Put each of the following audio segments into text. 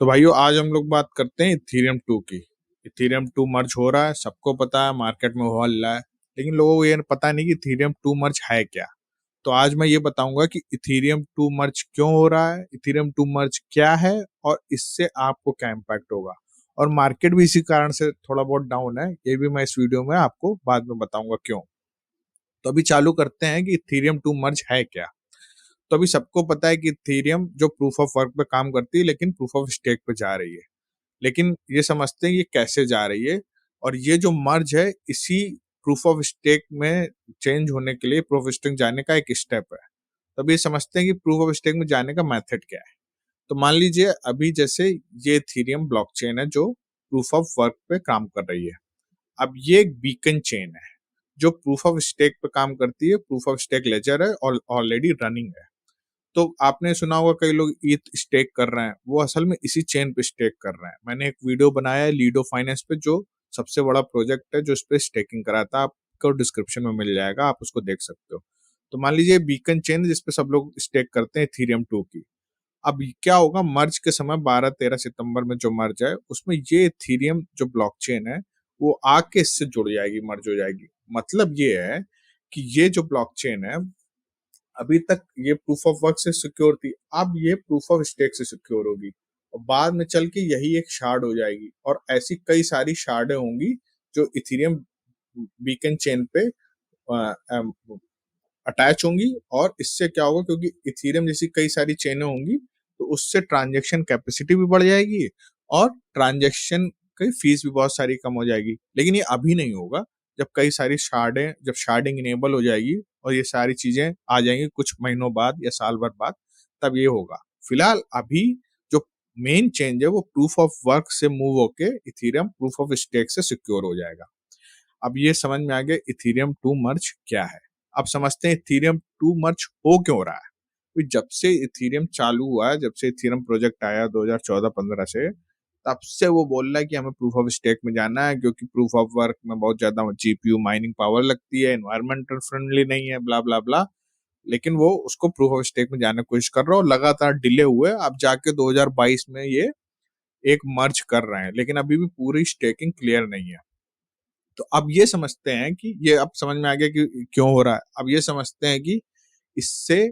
तो भाइयों आज हम लोग बात करते हैं इथीरियम 2 की। इथीरियम 2 मर्ज हो रहा है, सबको पता है, मार्केट में हो हल्ला है, लेकिन लोगों को ये पता नहीं कि इथीरियम 2 मर्ज है क्या। तो आज मैं ये बताऊंगा कि इथीरियम 2 मर्ज क्यों हो रहा है, इथीरियम 2 मर्ज क्या है और इससे आपको क्या इम्पैक्ट होगा। और मार्केट भी इसी कारण से थोड़ा बहुत डाउन है, ये भी मैं इस वीडियो में आपको बाद में बताऊंगा क्यों। तो अभी चालू करते हैं कि इथीरियम 2 मर्ज है क्या। तो अभी सबको पता है कि इथीरियम जो प्रूफ ऑफ वर्क पे काम करती है लेकिन प्रूफ ऑफ स्टेक पे जा रही है। लेकिन ये समझते हैं ये कैसे जा रही है, और ये जो मर्ज है इसी प्रूफ ऑफ स्टेक में चेंज होने के लिए प्रूफ ऑफ स्टेक जाने का एक स्टेप है। तब ये समझते हैं कि प्रूफ ऑफ स्टेक में जाने का मेथड क्या है। तो मान लीजिए अभी जैसे ये इथीरियम ब्लॉकचेन है जो प्रूफ ऑफ वर्क पे काम कर रही है। अब ये एक बीकन चेन है जो प्रूफ ऑफ स्टेक पे काम करती है, प्रूफ ऑफ स्टेक लेजर है और ऑलरेडी रनिंग है। तो आपने सुना होगा कई लोग ईथ स्टेक कर रहे हैं, वो असल में इसी चेन पे स्टेक कर रहे हैं। मैंने एक वीडियो बनाया है लीडो फाइनेंस पे, जो सबसे बड़ा प्रोजेक्ट है जो इस पे स्टेकिंग कराता है, आपको डिस्क्रिप्शन में मिल जाएगा, आप उसको देख सकते हो। तो मान लीजिए बीकन चेन जिसपे सब लोग स्टेक करते हैं इथीरियम 2 की। अब क्या होगा, मर्ज के समय 12-13 सितंबर में जो मर्ज है उसमें ये इथीरियम जो ब्लॉकचेन है वो आके इससे जुड़ जाएगी, मर्ज हो जाएगी। मतलब ये है कि ये जो ब्लॉकचेन है अभी तक ये प्रूफ ऑफ वर्क से सिक्योर थी, अब ये प्रूफ ऑफ स्टेक से सिक्योर होगी और बाद में चल के यही एक शार्ड हो जाएगी। और ऐसी कई सारी शार्डें होंगी जो इथीरियम बीकन चेन पे अटैच होंगी। और इससे क्या होगा, क्योंकि इथीरियम जैसी कई सारी चेनें होंगी तो उससे ट्रांजैक्शन कैपेसिटी भी बढ़ जाएगी और ट्रांजैक्शन की फीस भी बहुत सारी कम हो जाएगी। लेकिन ये अभी नहीं होगा, जब कई सारी शार्डें, जब शार्डिंग इनेबल हो जाएगी और ये सारी चीजें आ जाएंगी कुछ महीनों बाद या साल भर बाद, तब ये होगा। फिलहाल अभी जो मेन चेंज है वो प्रूफ ऑफ वर्क से मूव होके इथीरियम प्रूफ ऑफ स्टेक से सिक्योर हो जाएगा। अब ये समझ में आ गया इथीरियम 2 मर्ज क्या है। अब समझते हैं इथीरियम 2 मर्ज हो क्यों रहा है। जब से इथीरियम चालू हुआ है, जब से इथीरियम प्रोजेक्ट आया 2014-15 से, तब से वो बोल रहा है कि हमें प्रूफ ऑफ स्टेक में जाना है, क्योंकि प्रूफ ऑफ वर्क में बहुत ज्यादा जीपीयू माइनिंग पावर लगती है, एनवायरमेंटल फ्रेंडली नहीं है, ब्ला ब्ला ब्ला। लेकिन वो उसको प्रूफ ऑफ स्टेक में जाने की कोशिश कर रहा है और लगातार डिले हुए अब जाके 2022 में ये एक मर्ज कर रहे हैं, लेकिन अभी भी पूरी स्टेकिंग क्लियर नहीं है। तो अब ये समझते हैं कि ये अब समझ में आ गया कि क्यों हो रहा है। अब ये समझते हैं कि इससे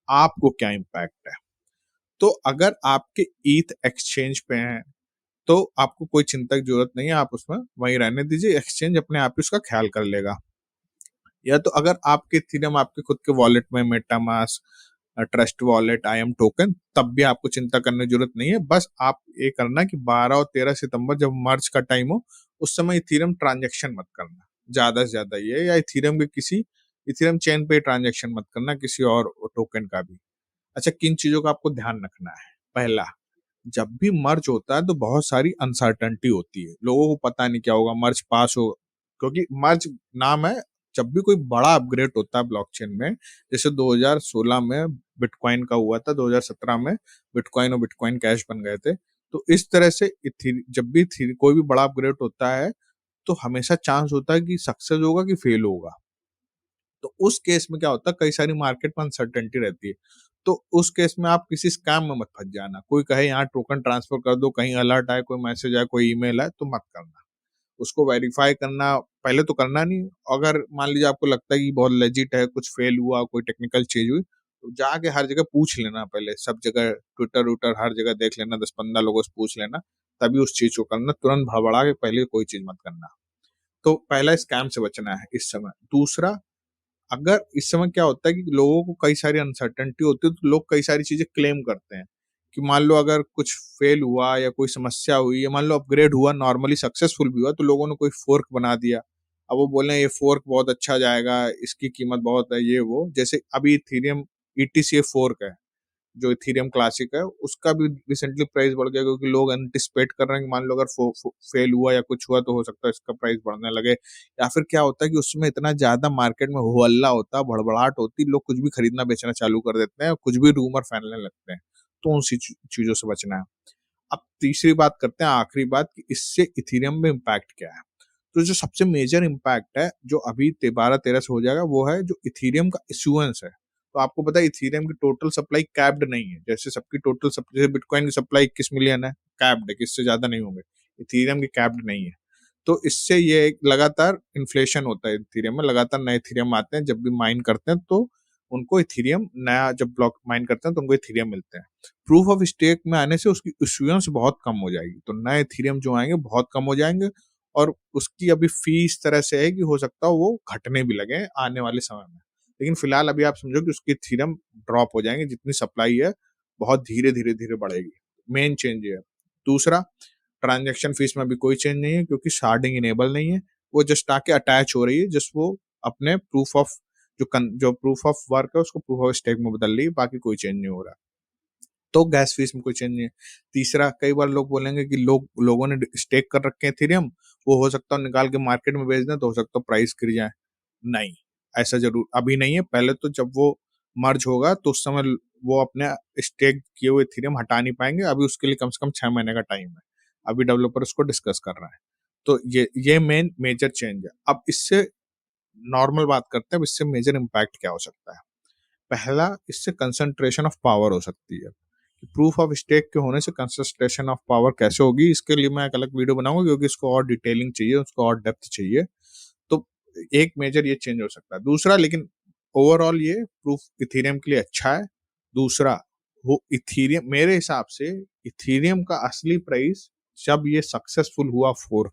आपको क्या इम्पैक्ट है। तो अगर आपके ईथ एक्सचेंज पे हैं तो आपको कोई चिंता की जरूरत नहीं है, आप उसमें वहीं रहने दीजिए, एक्सचेंज अपने आप ही उसका ख्याल कर लेगा। या तो अगर आपके इथेरियम आपके खुद के वॉलेट में, MetaMask, trust wallet, IM token, तब भी आपको चिंता करने की जरूरत नहीं है। बस आप ये करना कि 12 और 13 सितंबर जब मर्ज का टाइम हो उस समय इथेरियम ट्रांजेक्शन मत करना ज्यादा से ज्यादा, ये या इथेरियम के किसी इथेरियम चेन पे ट्रांजेक्शन मत करना, किसी और टोकन का भी। अच्छा, किन चीजों का आपको ध्यान रखना है। पहला, जब भी मर्ज होता है तो बहुत सारी अनसर्टेनिटी होती है, लोगों को पता नहीं क्या होगा, मर्ज पास हो, क्योंकि मर्ज नाम है। जब भी कोई बड़ा अपग्रेड होता है ब्लॉकचेन में, जैसे 2016 में बिटकॉइन का हुआ था, 2017 में बिटकॉइन और बिटकॉइन कैश बन गए थे। तो इस तरह से जब भी कोई भी बड़ा अपग्रेड होता है तो हमेशा चांस होता है कि सक्सेस होगा कि फेल होगा। तो उस केस में क्या होता है, कई सारी मार्केट में अनसर्टेनिटी रहती है। तो उस केस में आप किसी स्कैम में मत फंस जाना। कोई कहे यहाँ टोकन ट्रांसफर कर दो, कहीं अलर्ट आए, कोई मैसेज आए, कोई ईमेल आए, तो मत करना। उसको वेरीफाई करना पहले तो करना नहीं। अगर मान लीजिए आपको लगता है कि बहुत लेजिट है, कुछ फेल हुआ, कोई टेक्निकल चीज हुई, तो जाके हर जगह पूछ लेना, पहले सब जगह ट्विटर वुटर हर जगह देख लेना, 10-15 लोगों से पूछ लेना, तभी उस चीज को करना। तुरंत भड़बड़ा के पहले कोई चीज मत करना। तो पहला स्कैम से बचना है इस समय। दूसरा, अगर इस समय क्या होता है कि लोगों को कई सारी अनसर्टेनिटी होती है तो लोग कई सारी चीजें क्लेम करते हैं कि मान लो अगर कुछ फेल हुआ या कोई समस्या हुई, या मान लो अपग्रेड हुआ, नॉर्मली सक्सेसफुल भी हुआ, तो लोगों ने कोई फोर्क बना दिया। अब वो बोले ये फोर्क बहुत अच्छा जाएगा, इसकी कीमत बहुत है, ये वो। जैसे अभी इथेरियम ETC फोर्क है जो इथेरियम क्लासिक है, उसका भी रिसेंटली प्राइस बढ़ गया, क्योंकि लोग एंटिसिपेट कर रहे हैं कि मान लो अगर फेल हुआ या कुछ हुआ तो हो सकता है इसका प्राइस बढ़ने लगे। या फिर क्या होता है कि उसमें इतना ज्यादा मार्केट में हो हल्ला होता है, भड़बड़ाहट होती है, लोग कुछ भी खरीदना बेचना चालू कर देते हैं, कुछ भी रूमर फैलने लगते हैं। तो उन चीजों से बचना है। अब तीसरी बात करते हैं, आखिरी बात, कि इससे इथेरियम में इम्पैक्ट क्या है। तो जो सबसे मेजर इम्पैक्ट है जो अभी 12-13 से हो जाएगा, वो है जो इथेरियम का इशुएंस है। तो आपको पता है इथेरियम की टोटल सप्लाई कैप्ड नहीं है, जैसे सबकी टोटल सप्लाई, बिटकॉइन की सप्लाई 21 मिलियन है, कैप्ड है कि इससे ज़्यादा नहीं होंगे। इथेरियम की कैप्ड नहीं है। तो इससे ये एक लगातार इन्फ्लेशन होता है इथेरियम में, लगातार नए इथेरियम आते हैं, जब भी माइन करते हैं तो उनको इथेरियम नया जब ब्लॉक माइन करते हैं तो उनको इथेरियम मिलते हैं। प्रूफ ऑफ स्टेक में आने से उसकी इश्यूएंस बहुत कम हो जाएगी, तो नए इथेरियम जो आएंगे बहुत कम हो जाएंगे और उसकी अभी फी इस तरह से है कि हो सकता है वो घटने भी लगे आने वाले समय में। लेकिन फिलहाल अभी आप समझो कि उसकी इथेरियम ड्रॉप हो जाएंगे, जितनी सप्लाई है बहुत धीरे धीरे धीरे बढ़ेगी। मेन चेंज ये है। दूसरा, ट्रांजैक्शन फीस में अभी कोई चेंज नहीं है क्योंकि शार्डिंग इनेबल नहीं है, वो जस्ट आके अटैच हो रही है, जस्ट वो अपने प्रूफ ऑफ जो प्रूफ ऑफ वर्क है उसको प्रूफ ऑफ स्टेक में बदल रही है, बाकी कोई चेंज नहीं हो रहा। तो गैस फीस में कोई चेंज नहीं है। तीसरा, कई बार लोग बोलेंगे कि लोगों ने स्टेक कर रखे हैं इथेरियम, वो हो सकता है निकाल के मार्केट में बेच दें तो हो सकता है प्राइस गिर जाए। नहीं, ऐसा जरूर अभी नहीं है। पहले तो जब वो मर्ज होगा तो उस समय वो अपने स्टेक किए हुए इथेरियम हटा नहीं पाएंगे। अभी उसके लिए कम से कम 6 महीने का टाइम है। अभी डेवलपर उसको डिस्कस कर रहा है। तो ये मेन मेजर चेंज है। अब इससे नॉर्मल बात करते हैं, अब इससे मेजर इम्पैक्ट क्या हो सकता है। पहला, इससे कंसंट्रेशन ऑफ पावर हो सकती है। प्रूफ ऑफ स्टेक के होने से कंसंट्रेशन ऑफ पावर कैसे होगी, इसके लिए मैं एक अलग वीडियो बनाऊंगा क्योंकि इसको और डिटेलिंग चाहिए, उसको और डेप्थ चाहिए। तो एक मेजर ये चेंज हो सकता है। दूसरा, लेकिन ओवरऑल ये प्रूफ इथेरियम के लिए अच्छा है। दूसरा, वो इथेरियम मेरे हिसाब से इथेरियम का असली प्राइस जब ये सक्सेसफुल हुआ फोर्क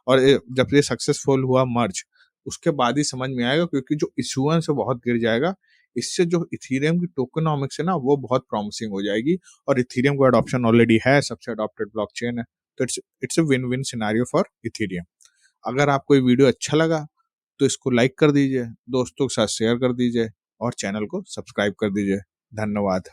और जब ये सक्सेसफुल हुआ मर्ज, उसके बाद ही समझ में आएगा क्योंकि जो इशुएंस है बहुत गिर जाएगा। इससे जो इथेरियम की टोकेनॉमिक्स है ना वो बहुत प्रॉमिसिंग हो जाएगी और इथेरियम का अडॉप्शन ऑलरेडी है, सबसे अडॉप्टेड ब्लॉकचेन है। तो it's a win win scenario for Ethereum. अगर आपको ये वीडियो अच्छा लगा तो इसको लाइक कर दीजिए, दोस्तों के साथ शेयर कर दीजिए और चैनल को सब्सक्राइब कर दीजिए। धन्यवाद।